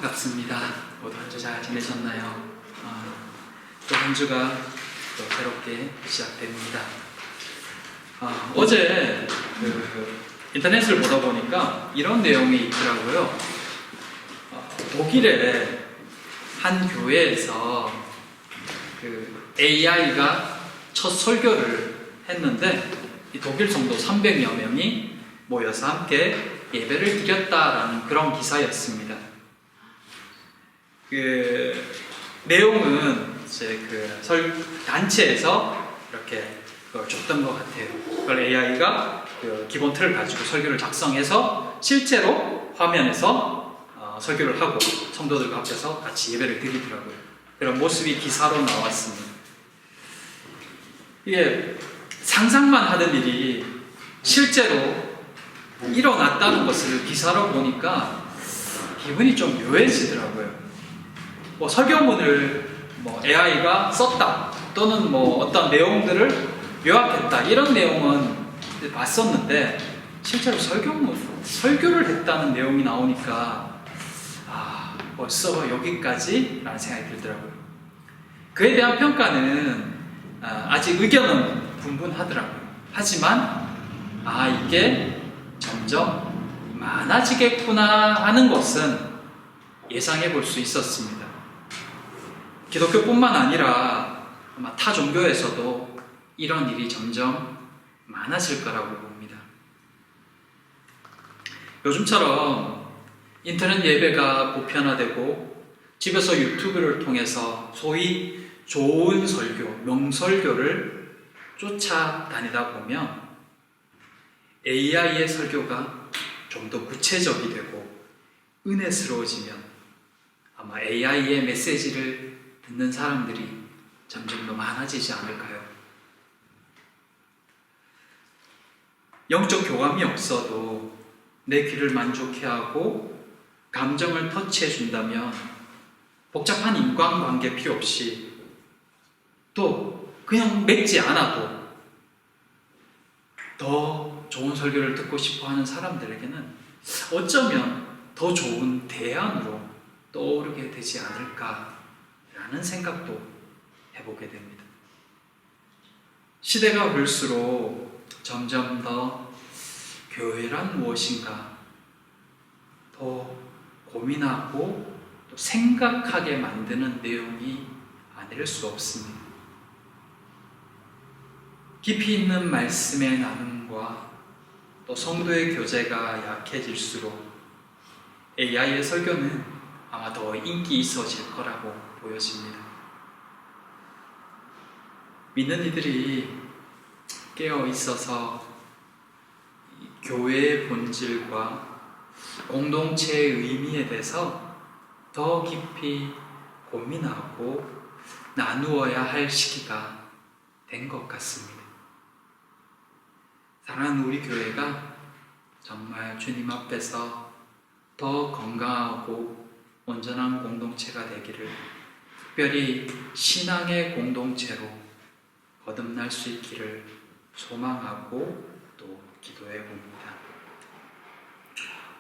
반갑습니다. 모두 한 주 잘 지내셨나요? 또 한 주가 또 새롭게 시작됩니다. 어제 인터넷을 보다 보니까 이런 내용이 있더라고요. 독일의 한 교회에서 AI가 첫 설교를 했는데 이 독일 성도 300여 명이 모여서 함께 예배를 드렸다라는 그런 기사였습니다. 내용은 이제 단체에서 이렇게 그걸 줬던 것 같아요. 그걸 AI가 기본 틀을 가지고 설교를 작성해서 실제로 화면에서 설교를 하고 성도들 앞에서 같이 예배를 드리더라고요. 그런 모습이 기사로 나왔습니다. 이게 상상만 하던 일이 실제로 일어났다는 것을 기사로 보니까 기분이 좀 묘해지더라고요. 설교문을 AI가 썼다 또는 어떤 내용들을 요약했다 이런 내용은 봤었는데 실제로 설교를 했다는 내용이 나오니까 벌써 여기까지? 라는 생각이 들더라고요. 그에 대한 평가는 아직 의견은 분분하더라고요. 하지만 이게 점점 많아지겠구나 하는 것은 예상해 볼 수 있었습니다. 기독교뿐만 아니라 아마 타 종교에서도 이런 일이 점점 많아질 거라고 봅니다. 요즘처럼 인터넷 예배가 보편화되고 집에서 유튜브를 통해서 소위 좋은 설교, 명설교를 쫓아다니다 보면 AI의 설교가 좀 더 구체적이 되고 은혜스러워지면 아마 AI의 메시지를 듣는 사람들이 점점 더 많아지지 않을까요? 영적 교감이 없어도 내 귀를 만족해 하고 감정을 터치해 준다면 복잡한 인간관계 필요 없이 또 그냥 맺지 않아도 더 좋은 설교를 듣고 싶어 하는 사람들에게는 어쩌면 더 좋은 대안으로 떠오르게 되지 않을까라는 생각도 해보게 됩니다. 시대가 흐를수록 점점 더 교회란 무엇인가 더 고민하고 또 생각하게 만드는 내용이 아닐 수 없습니다. 깊이 있는 말씀의 나눔과 또 성도의 교제가 약해질수록 AI의 설교는 아마 더 인기 있어질 거라고 보여집니다. 믿는 이들이 깨어 있어서 교회의 본질과 공동체의 의미에 대해서 더 깊이 고민하고 나누어야 할 시기가 된 것 같습니다. 사랑하는 우리 교회가 정말 주님 앞에서 더 건강하고 온전한 공동체가 되기를 특별히 신앙의 공동체로 거듭날 수 있기를 소망하고 또 기도해 봅니다.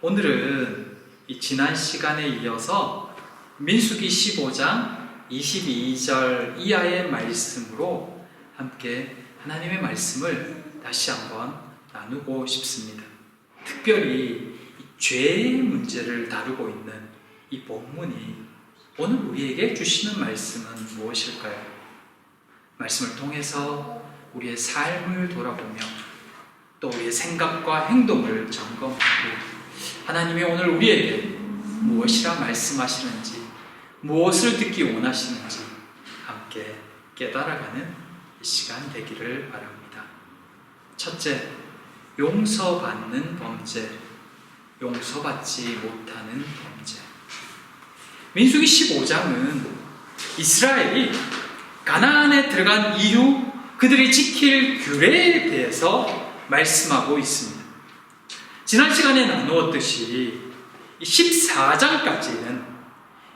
오늘은 이 지난 시간에 이어서 민수기 15장 22절 이하의 말씀으로 함께 하나님의 말씀을 다시 한번 나누고 싶습니다. 특별히 죄의 문제를 다루고 있는 이 본문이 오늘 우리에게 주시는 말씀은 무엇일까요? 말씀을 통해서 우리의 삶을 돌아보며 또 우리의 생각과 행동을 점검하고 하나님이 오늘 우리에게 무엇이라 말씀하시는지 무엇을 듣기 원하시는지 함께 깨달아가는 이 시간 되기를 바랍니다. 첫째, 용서받는 범죄, 용서받지 못하는 범죄. 민수기 15장은 이스라엘이 가나안에 들어간 이후 그들이 지킬 규례에 대해서 말씀하고 있습니다. 지난 시간에 나누었듯이 14장까지는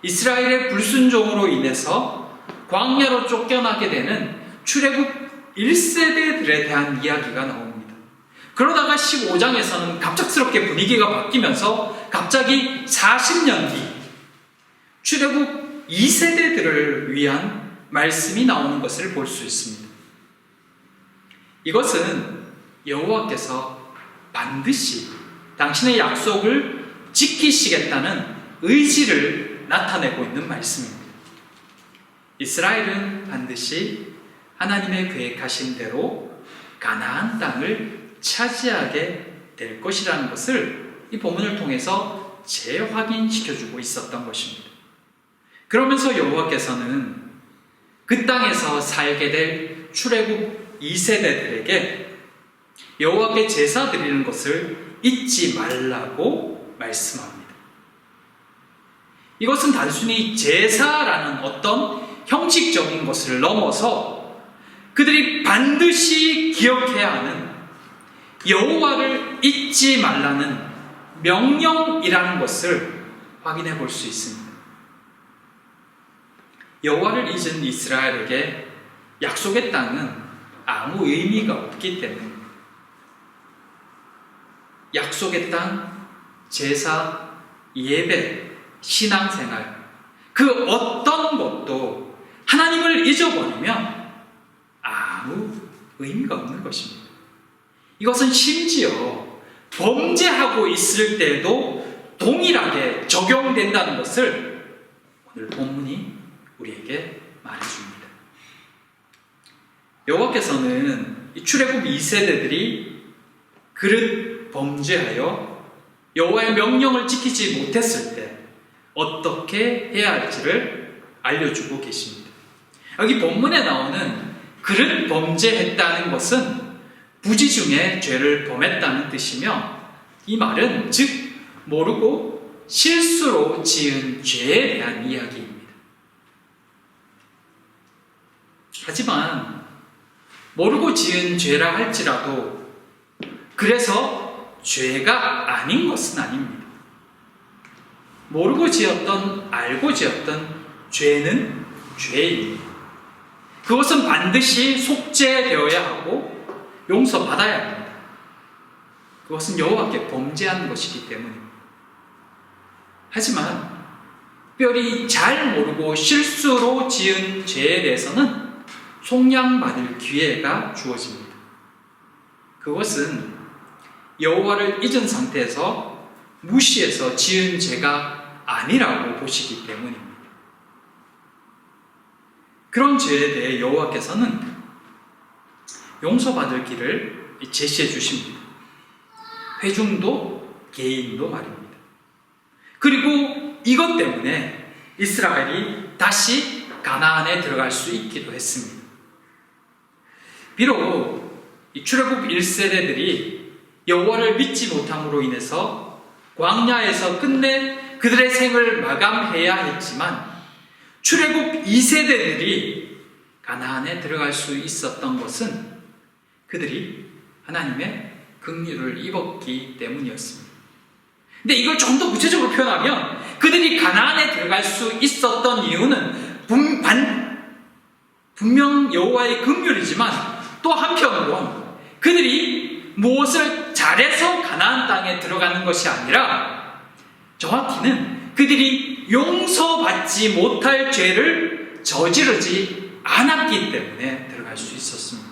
이스라엘의 불순종으로 인해서 광야로 쫓겨나게 되는 출애굽 1세대들에 대한 이야기가 나옵니다. 그러다가 15장에서는 갑작스럽게 분위기가 바뀌면서 갑자기 40년 뒤 출애굽 2세대들을 위한 말씀이 나오는 것을 볼 수 있습니다. 이것은 여호와께서 반드시 당신의 약속을 지키시겠다는 의지를 나타내고 있는 말씀입니다. 이스라엘은 반드시 하나님의 계획하신 대로 가나안 땅을 차지하게 될 것이라는 것을 이 본문을 통해서 재확인시켜주고 있었던 것입니다. 그러면서 여호와께서는 그 땅에서 살게 될 출애굽 2세대들에게 여호와께 제사 드리는 것을 잊지 말라고 말씀합니다. 이것은 단순히 제사라는 어떤 형식적인 것을 넘어서 그들이 반드시 기억해야 하는 여호와를 잊지 말라는 명령이라는 것을 확인해 볼 수 있습니다. 여호와를 잊은 이스라엘에게 약속의 땅은 아무 의미가 없기 때문입니다. 약속의 땅, 제사, 예배, 신앙생활, 그 어떤 것도 하나님을 잊어버리면 아무 의미가 없는 것입니다. 이것은 심지어 범죄하고 있을 때도 동일하게 적용된다는 것을 오늘 본문이 우리에게 말해줍니다. 여호와께서는 이 출애굽 2세대들이 그릇 범죄하여 여호와의 명령을 지키지 못했을 때 어떻게 해야 할지를 알려주고 계십니다. 여기 본문에 나오는 그릇 범죄했다는 것은 부지 중에 죄를 범했다는 뜻이며, 이 말은 즉 모르고 실수로 지은 죄에 대한 이야기입니다. 하지만 모르고 지은 죄라 할지라도 그래서 죄가 아닌 것은 아닙니다. 모르고 지었던 알고 지었던 죄는 죄입니다. 그것은 반드시 속죄되어야 하고 용서받아야 합니다. 그것은 여호와께 범죄한 것이기 때문입니다. 하지만 특별히 잘 모르고 실수로 지은 죄에 대해서는 속량받을 기회가 주어집니다. 그것은 여호와를 잊은 상태에서 무시해서 지은 죄가 아니라고 보시기 때문입니다. 그런 죄에 대해 여호와께서는 용서받을 길을 제시해 주십니다. 회중도 개인도 말입니다. 그리고 이것 때문에 이스라엘이 다시 가나안에 들어갈 수 있기도 했습니다. 비록 이 출애굽 1세대들이 여호와를 믿지 못함으로 인해서 광야에서 끝내 그들의 생을 마감해야 했지만, 출애굽 2세대들이 가나안에 들어갈 수 있었던 것은 그들이 하나님의 긍휼을 입었기 때문이었습니다. 근데 이걸 좀 더 구체적으로 표현하면 그들이 가나안에 들어갈 수 있었던 이유는 분명 여호와의 긍휼이지만 또 한편으론 그들이 무엇을 잘해서 가나안 땅에 들어가는 것이 아니라 정확히는 그들이 용서받지 못할 죄를 저지르지 않았기 때문에 들어갈 수 있었습니다.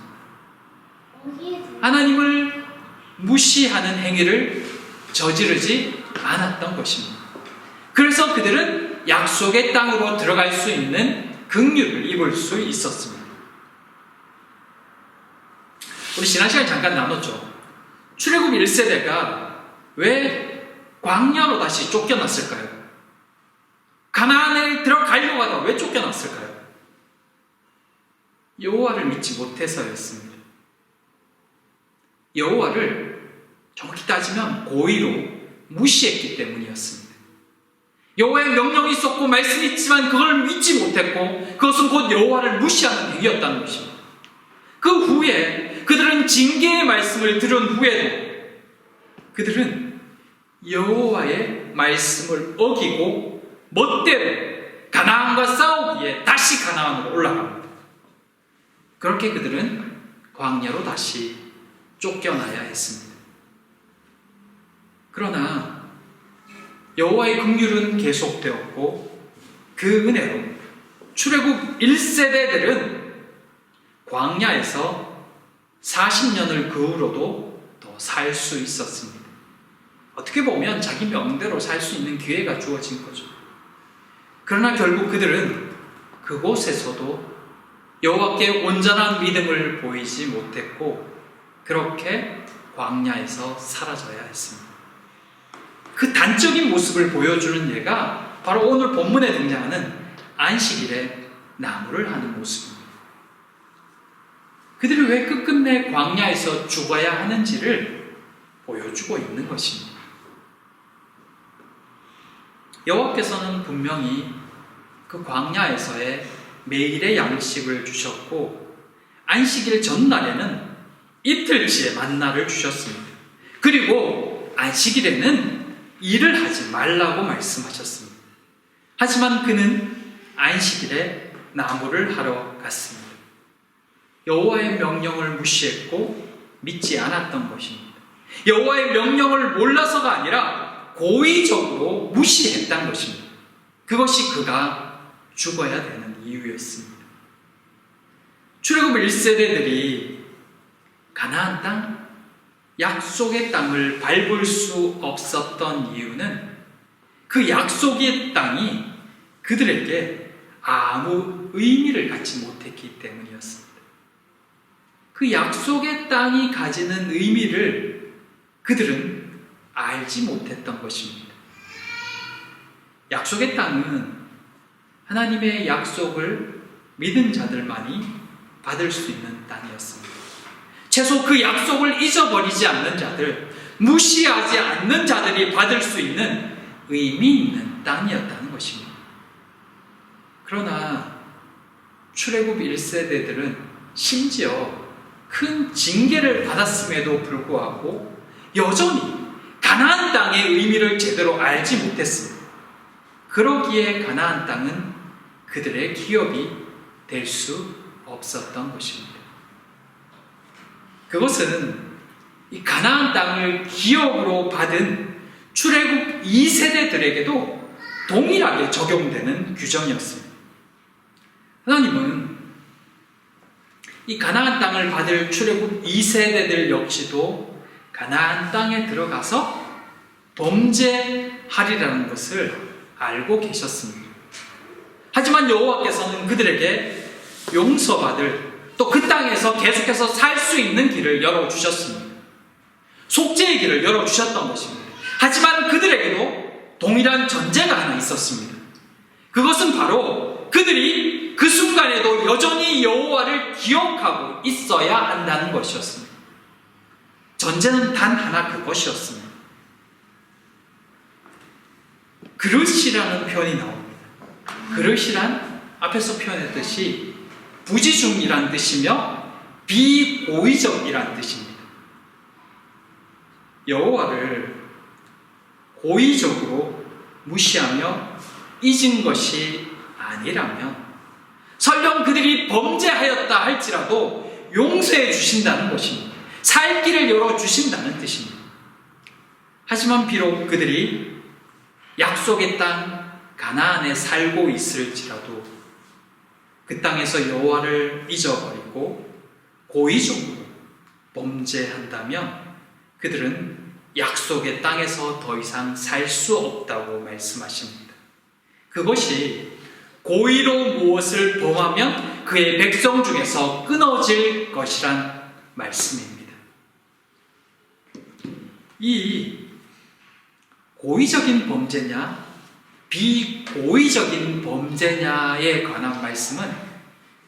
하나님을 무시하는 행위를 저지르지 않았던 것입니다. 그래서 그들은 약속의 땅으로 들어갈 수 있는 긍휼을 입을 수 있었습니다. 우리 지난 시간에 잠깐 나눴죠. 출애굽 1세대가 왜 광야로 다시 쫓겨났을까요? 가나안에 들어가려고 하다가 왜 쫓겨났을까요? 여호와를 믿지 못해서였습니다. 여호와를 정확히 따지면 고의로 무시했기 때문이었습니다. 여호와의 명령이 있었고 말씀이 있지만 그걸 믿지 못했고, 그것은 곧 여호와를 무시하는 행위였다는 것입니다. 그 후에 그들은 징계의 말씀을 들은 후에도 그들은 여호와의 말씀을 어기고 멋대로 가나안과 싸우기에 다시 가나안으로 올라갑니다. 그렇게 그들은 광야로 다시 쫓겨나야 했습니다. 그러나 여호와의 긍휼은 계속되었고 그 은혜로 출애굽 1세대들은 광야에서 40년을 그 후로도 더 살 수 있었습니다. 어떻게 보면 자기 명대로 살 수 있는 기회가 주어진 거죠. 그러나 결국 그들은 그곳에서도 여호와께 온전한 믿음을 보이지 못했고 그렇게 광야에서 사라져야 했습니다. 그 단적인 모습을 보여주는 예가 바로 오늘 본문에 등장하는 안식일에 나무를 하는 모습입니다. 그들이 왜 끝끝내 광야에서 죽어야 하는지를 보여주고 있는 것입니다. 여호와께서는 분명히 그 광야에서의 매일의 양식을 주셨고 안식일 전날에는 이틀치의 만나를 주셨습니다. 그리고 안식일에는 일을 하지 말라고 말씀하셨습니다. 하지만 그는 안식일에 나무를 하러 갔습니다. 여호와의 명령을 무시했고 믿지 않았던 것입니다. 여호와의 명령을 몰라서가 아니라 고의적으로 무시했던 것입니다. 그것이 그가 죽어야 되는 이유였습니다. 출애굽 1세대들이 가나안 땅, 약속의 땅을 밟을 수 없었던 이유는 그 약속의 땅이 그들에게 아무 의미를 갖지 못했기 때문이었습니다. 그 약속의 땅이 가지는 의미를 그들은 알지 못했던 것입니다. 약속의 땅은 하나님의 약속을 믿은 자들만이 받을 수 있는 땅이었습니다. 최소 그 약속을 잊어버리지 않는 자들, 무시하지 않는 자들이 받을 수 있는 의미 있는 땅이었다는 것입니다. 그러나 출애굽 1세대들은 심지어 큰 징계를 받았음에도 불구하고 여전히 가나안 땅의 의미를 제대로 알지 못했습니다. 그러기에 가나안 땅은 그들의 기업이 될 수 없었던 것입니다. 그것은 이 가나안 땅을 기업으로 받은 출애굽 2세대들에게도 동일하게 적용되는 규정이었습니다. 하나님은 이 가나안 땅을 받을 출애굽 2세대들 역시도 가나안 땅에 들어가서 범죄하리라는 것을 알고 계셨습니다. 하지만 여호와께서는 그들에게 용서받을 또 그 땅에서 계속해서 살 수 있는 길을 열어주셨습니다. 속죄의 길을 열어주셨던 것입니다. 하지만 그들에게도 동일한 전제가 하나 있었습니다. 그것은 바로 그들이 그 순간에도 여전히 여호와를 기억하고 있어야 한다는 것이었습니다. 전제는 단 하나 그것이었습니다. 그릇이라는 표현이 나옵니다. 그릇이란 앞에서 표현했듯이 부지중이란 뜻이며 비고의적이란 뜻입니다. 여호와를 고의적으로 무시하며 잊은 것이 아니라면 설령 그들이 범죄하였다 할지라도 용서해 주신다는 것입니다. 살 길을 열어주신다는 뜻입니다. 하지만 비록 그들이 약속의 땅 가나안에 살고 있을지라도 그 땅에서 여호와를 잊어버리고 고의적으로 범죄한다면 그들은 약속의 땅에서 더 이상 살 수 없다고 말씀하십니다. 그것이 고의로 무엇을 범하면 그의 백성 중에서 끊어질 것이란 말씀입니다. 이 고의적인 범죄냐 비고의적인 범죄냐에 관한 말씀은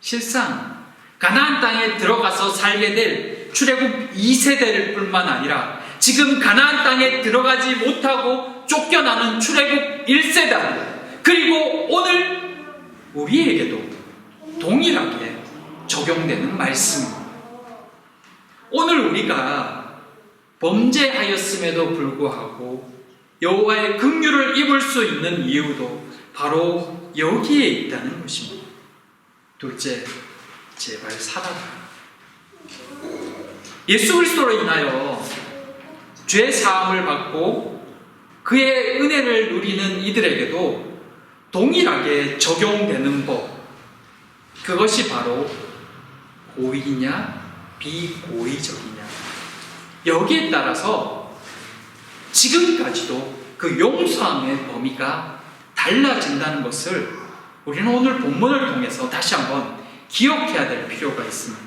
실상 가나안 땅에 들어가서 살게 될 출애굽 2세대를 뿐만 아니라 지금 가나안 땅에 들어가지 못하고 쫓겨나는 출애굽 1세대 그리고 오늘 우리에게도 동일하게 적용되는 말씀입니다. 오늘 우리가 범죄하였음에도 불구하고 여호와의 긍휼을 입을 수 있는 이유도 바로 여기에 있다는 것입니다. 둘째, 제발 살아라. 예수 그리스도로 인하여 죄 사함을 받고 그의 은혜를 누리는 이들에게도 동일하게 적용되는 법, 그것이 바로 고의냐 비고의적이냐, 여기에 따라서 지금까지도 그 용서함의 범위가 달라진다는 것을 우리는 오늘 본문을 통해서 다시 한번 기억해야 될 필요가 있습니다.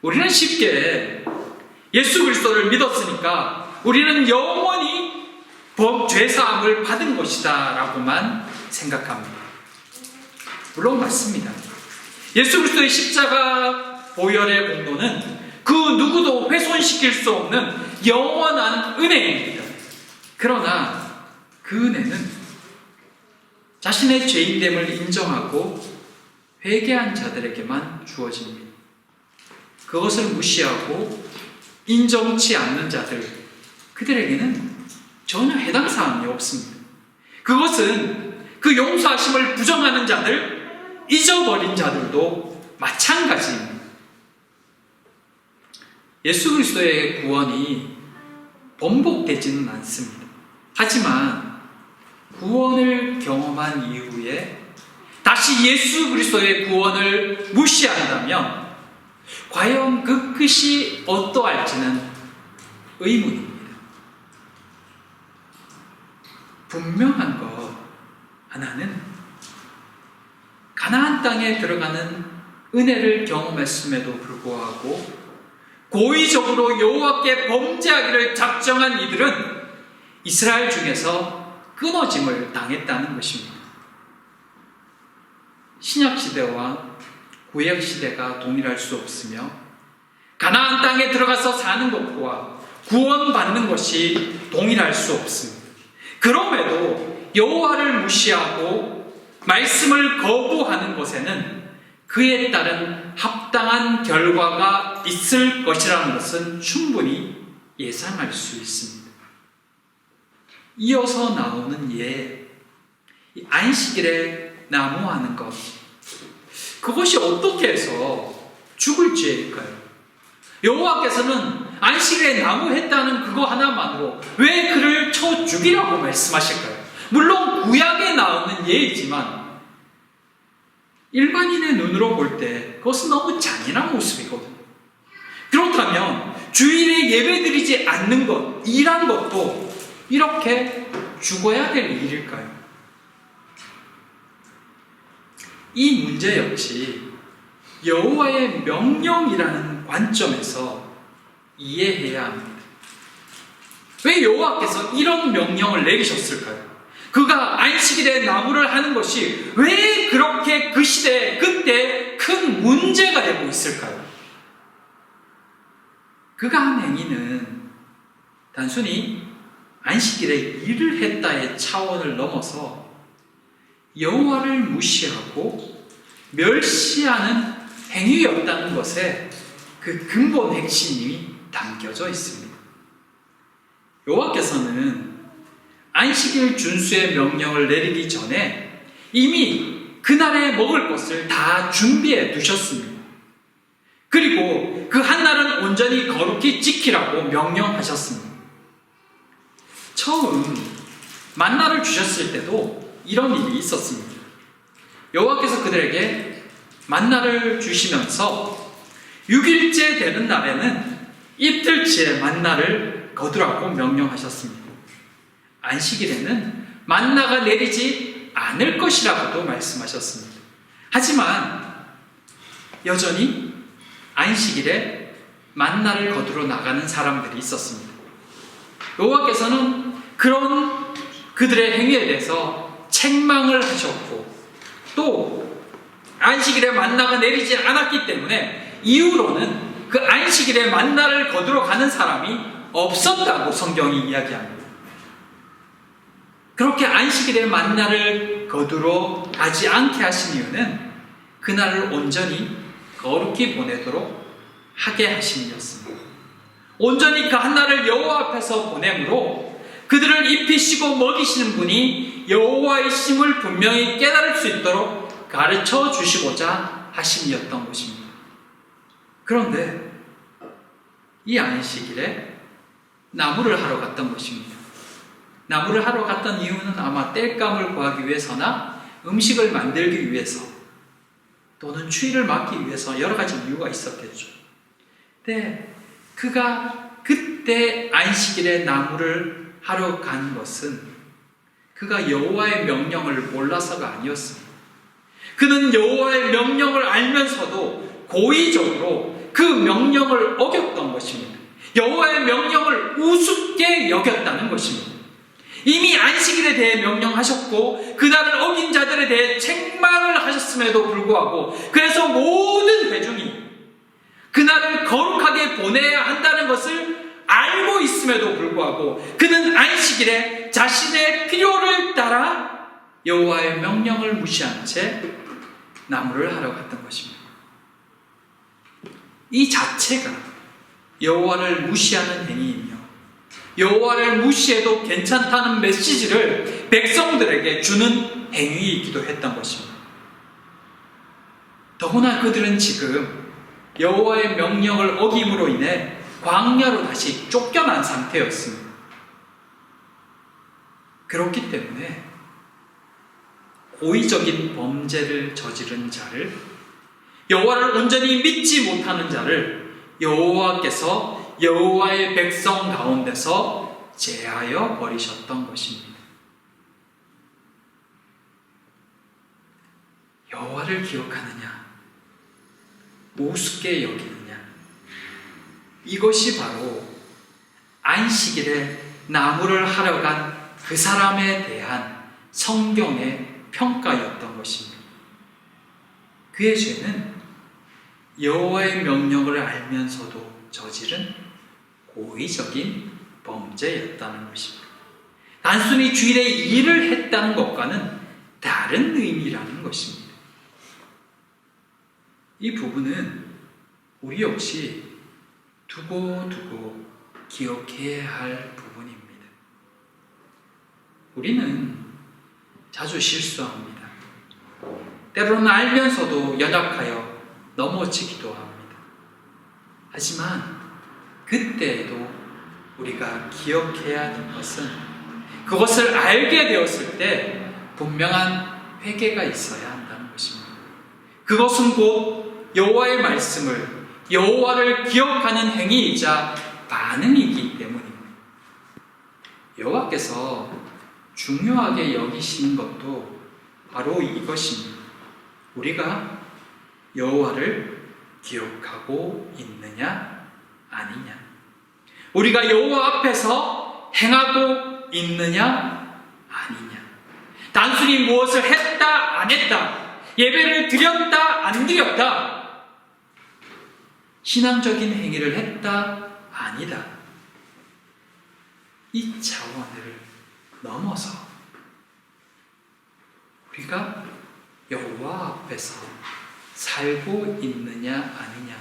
우리는 쉽게 예수 그리스도를 믿었으니까 우리는 영원히 죄사함을 받은 것이다 라고만 생각합니다. 물론 맞습니다. 예수 그리스도의 십자가 보혈의 공로는 그 누구도 훼손시킬 수 없는 영원한 은혜입니다. 그러나 그 은혜는 자신의 죄인됨을 인정하고 회개한 자들에게만 주어집니다. 그것을 무시하고 인정치 않는 자들, 그들에게는 전혀 해당 사항이 없습니다. 그것은 그 용서하심을 부정하는 자들, 잊어버린 자들도 마찬가지입니다. 예수 그리스도의 구원이 번복되지는 않습니다. 하지만 구원을 경험한 이후에 다시 예수 그리스도의 구원을 무시한다면 과연 그 끝이 어떠할지는 의문입니다. 분명한 것 하나는 가나안 땅에 들어가는 은혜를 경험했음에도 불구하고 고의적으로 여호와께 범죄하기를 작정한 이들은 이스라엘 중에서 끊어짐을 당했다는 것입니다. 신약시대와 구약시대가 동일할 수 없으며 가나안 땅에 들어가서 사는 것과 구원받는 것이 동일할 수 없습니다. 그럼에도 여호와를 무시하고 말씀을 거부하는 것에는 그에 따른 합당한 결과가 있을 것이라는 것은 충분히 예상할 수 있습니다. 이어서 나오는 안식일에 나무하는 것, 그것이 어떻게 해서 죽을 죄일까요? 여호와께서는 안식일에 나무했다는 그거 하나만으로 왜 그를 쳐 죽이라고 말씀하실까요? 물론 구약에 나오는 예이지만 일반인의 눈으로 볼 때 그것은 너무 잔인한 모습이거든요. 그렇다면 주일에 예배드리지 않는 것, 이란 것도 이렇게 죽어야 될 일일까요? 이 문제 역시 여호와의 명령이라는 관점에서 이해해야 합니다. 왜 여호와께서 이런 명령을 내리셨을까요? 그가 안식일에 나무를 하는 것이 왜 그렇게 그 시대에 그때 큰 문제가 되고 있을까요? 그가 한 행위는 단순히 안식일에 일을 했다의 차원을 넘어서 여호와를 무시하고 멸시하는 행위였다는 것에 그 근본 핵심이 담겨져 있습니다. 여호와께서는 안식일 준수의 명령을 내리기 전에 이미 그날에 먹을 것을 다 준비해 두셨습니다. 그리고 그 한날은 온전히 거룩히 지키라고 명령하셨습니다. 처음 만나를 주셨을 때도 이런 일이 있었습니다. 여호와께서 그들에게 만나를 주시면서 6일째 되는 날에는 이틀치의 만나를 거두라고 명령하셨습니다. 안식일에는 만나가 내리지 않을 것이라고도 말씀하셨습니다. 하지만 여전히 안식일에 만나를 거두러 나가는 사람들이 있었습니다. 여호와께서는 그런 그들의 행위에 대해서 책망을 하셨고 또 안식일에 만나가 내리지 않았기 때문에 이후로는 그 안식일에 만나를 거두러 가는 사람이 없었다고 성경이 이야기합니다. 그렇게 안식일에 만나를 거두러 가지 않게 하신 이유는 그날을 온전히 거룩히 보내도록 하게 하심이었습니다. 온전히 그 한날을 여호와 앞에서 보내므로 그들을 입히시고 먹이시는 분이 여호와이심을 분명히 깨달을 수 있도록 가르쳐 주시고자 하심이었던 것입니다. 그런데 이 안식일에 나무를 하러 갔던 것입니다. 나무를 하러 갔던 이유는 아마 땔감을 구하기 위해서나 음식을 만들기 위해서 또는 추위를 막기 위해서 여러 가지 이유가 있었겠죠. 근데 그가 그때 안식일에 나무를 하러 간 것은 그가 여호와의 명령을 몰라서가 아니었습니다. 그는 여호와의 명령을 알면서도 고의적으로 그 명령을 어겼던 것입니다. 여호와의 명령을 우습게 여겼다는 것입니다. 이미 안식일에 대해 명령하셨고 그날을 어긴 자들에 대해 책망을 하셨음에도 불구하고 그래서 모든 회중이 그날을 거룩하게 보내야 한다는 것을 알고 있음에도 불구하고 그는 안식일에 자신의 필요를 따라 여호와의 명령을 무시한 채 나무를 하러 갔던 것입니다. 이 자체가 여호와를 무시하는 행위이며 여호와를 무시해도 괜찮다는 메시지를 백성들에게 주는 행위이기도 했던 것입니다. 더구나 그들은 지금 여호와의 명령을 어김으로 인해 광야로 다시 쫓겨난 상태였습니다. 그렇기 때문에 고의적인 범죄를 저지른 자를, 여호와를 온전히 믿지 못하는 자를 여호와께서 여호와의 백성 가운데서 제하여 버리셨던 것입니다. 여호와를 기억하느냐, 우습게 여기느냐, 이것이 바로 안식일에 나무를 하러 간 그 사람에 대한 성경의 평가였던 것입니다. 그의 죄는 여호와의 명령을 알면서도 저지른 고의적인 범죄였다는 것입니다. 단순히 주일에 일을 했다는 것과는 다른 의미라는 것입니다. 이 부분은 우리 역시 두고두고 기억해야 할 부분입니다. 우리는 자주 실수합니다. 때로는 알면서도 연약하여 넘어지기도 합니다. 하지만 그때에도 우리가 기억해야 하는 것은 그것을 알게 되었을 때 분명한 회개가 있어야 한다는 것입니다. 그것은 곧 여호와의 말씀을, 여호와를 기억하는 행위이자 반응이기 때문입니다. 여호와께서 중요하게 여기시는 것도 바로 이것입니다. 우리가 여호와를 기억하고 있느냐 아니냐, 우리가 여호와 앞에서 행하고 있느냐 아니냐, 단순히 무엇을 했다 안 했다, 예배를 드렸다 안 드렸다, 신앙적인 행위를 했다 아니다, 이 차원을 넘어서 우리가 여호와 앞에서 살고 있느냐 아니냐,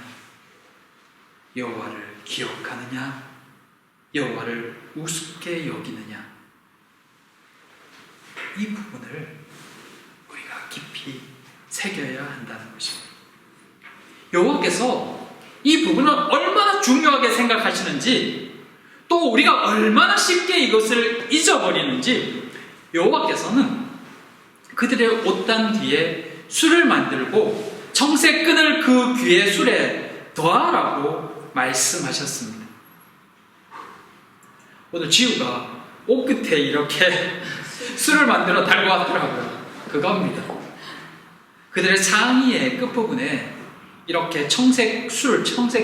여호와를 기억하느냐, 여호와를 우습게 여기느냐, 이 부분을 우리가 깊이 새겨야 한다는 것입니다. 여호와께서 이 부분을 얼마나 중요하게 생각하시는지, 또 우리가 얼마나 쉽게 이것을 잊어버리는지, 여호와께서는 그들의 옷단 뒤에 술을 만들고 청색 끈을 그 귀의 술에 더하라고 말씀하셨습니다. 오늘 지우가 옷 끝에 이렇게 술을 만들어 달고 왔더라고요. 그겁니다. 그들의 상의의 끝부분에 이렇게 청색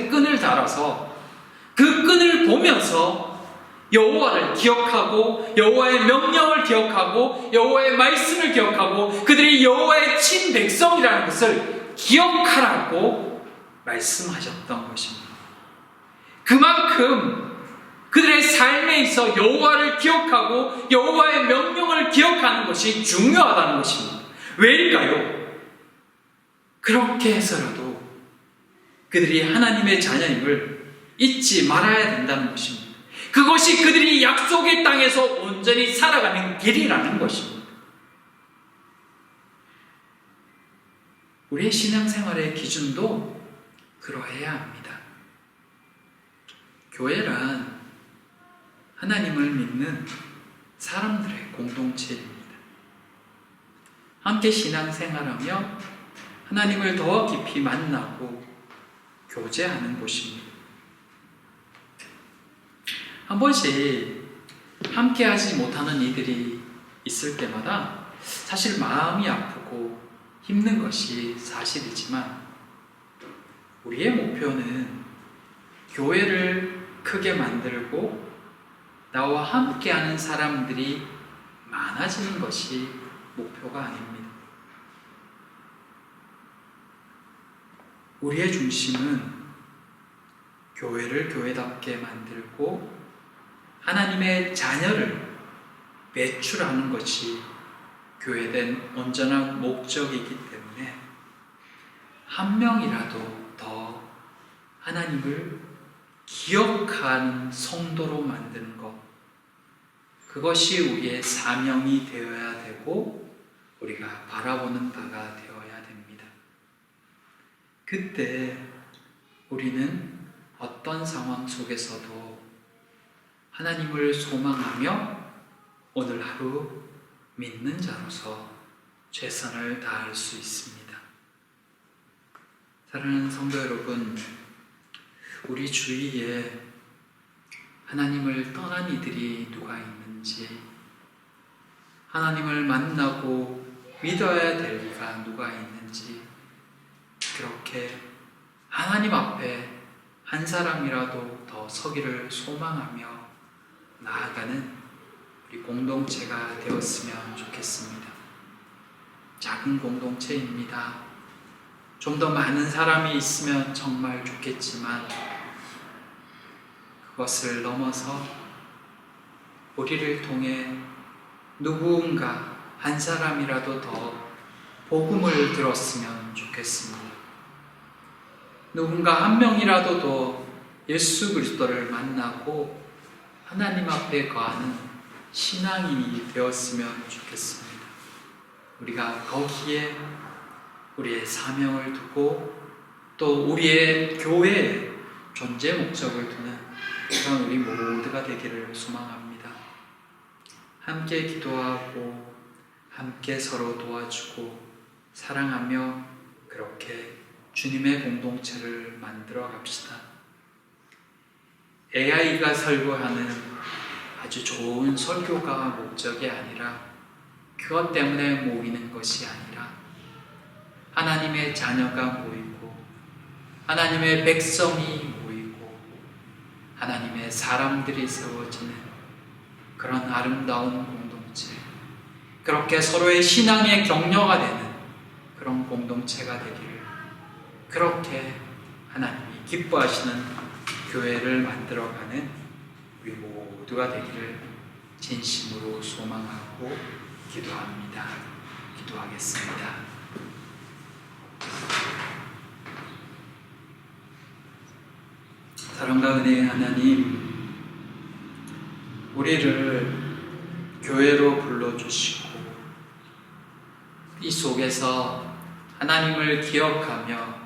끈을 달아서 그 끈을 보면서 여호와를 기억하고 여호와의 명령을 기억하고 여호와의 말씀을 기억하고 그들이 여호와의 친백성이라는 것을 기억하라고 말씀하셨던 것입니다. 그만큼 그들의 삶에 있어 여호와를 기억하고 여호와의 명령을 기억하는 것이 중요하다는 것입니다. 왜일까요? 그렇게 해서라도 그들이 하나님의 자녀임을 잊지 말아야 된다는 것입니다. 그것이 그들이 약속의 땅에서 온전히 살아가는 길이라는 것입니다. 우리의 신앙생활의 기준도 그러해야 합니다. 교회란 하나님을 믿는 사람들의 공동체입니다. 함께 신앙생활하며 하나님을 더 깊이 만나고 교제하는 곳입니다. 한 번씩 함께 하지 못하는 이들이 있을 때마다 사실 마음이 아프고 힘든 것이 사실이지만 우리의 목표는 교회를 크게 만들고 나와 함께하는 사람들이 많아지는 것이 목표가 아닙니다. 우리의 중심은 교회를 교회답게 만들고 하나님의 자녀를 배출하는 것이 교회된 온전한 목적이기 때문에 한 명이라도 더 하나님을 기억하는 성도로 만드는 것, 그것이 우리의 사명이 되어야 되고 우리가 바라보는 바가 되어야 됩니다. 그때 우리는 어떤 상황 속에서도 하나님을 소망하며 오늘 하루 믿는 자로서 최선을 다할 수 있습니다. 사랑하는 성도 여러분, 우리 주위에 하나님을 떠난 이들이 누가 있는지, 하나님을 만나고 믿어야 될 이가 누가 있는지, 그렇게 하나님 앞에 한 사람이라도 더 서기를 소망하며 나아가는 우리 공동체가 되었으면 좋겠습니다. 작은 공동체입니다. 좀 더 많은 사람이 있으면 정말 좋겠지만 그것을 넘어서 우리를 통해 누군가 한 사람이라도 더 복음을 들었으면 좋겠습니다. 누군가 한 명이라도 더 예수 그리스도를 만나고 하나님 앞에 거하는 신앙인이 되었으면 좋겠습니다. 우리가 거기에 우리의 사명을 두고 또 우리의 교회의 존재 목적을 두는 그런 우리 모두가 되기를 소망합니다. 함께 기도하고 함께 서로 도와주고 사랑하며 그렇게 주님의 공동체를 만들어 갑시다. AI가 설교하는 아주 좋은 설교가 목적이 아니라 그것 때문에 모이는 것이 아니라 하나님의 자녀가 모이고 하나님의 백성이 모이고 하나님의 사람들이 세워지는 그런 아름다운 공동체, 그렇게 서로의 신앙의 격려가 되는 그런 공동체가 되기를, 그렇게 하나님이 기뻐하시는 교회를 만들어가는 우리 모두가 되기를 진심으로 소망하고 기도합니다. 기도하겠습니다. 사랑과 은혜의 하나님, 우리를 교회로 불러주시고 이 속에서 하나님을 기억하며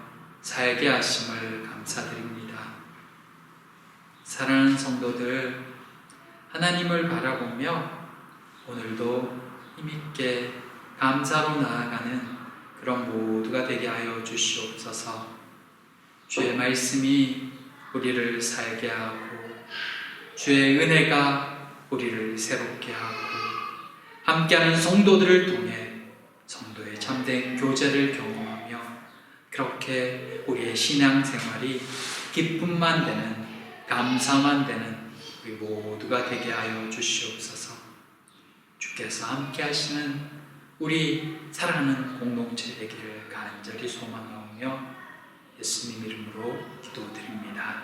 살게 하심을 감사드립니다. 사랑하는 성도들, 하나님을 바라보며 오늘도 힘있게 감사로 나아가는 그런 모두가 되게 하여 주시옵소서. 주의 말씀이 우리를 살게 하고 주의 은혜가 우리를 새롭게 하고 함께하는 성도들을 통해 성도의 참된 교제를 경험하며 그렇게 우리의 신앙생활이 기쁨만 되는, 감사만 되는 우리 모두가 되게 하여 주시옵소서. 주께서 함께 하시는 우리 사랑하는 공동체 되기를 간절히 소망하며 예수님 이름으로 기도드립니다.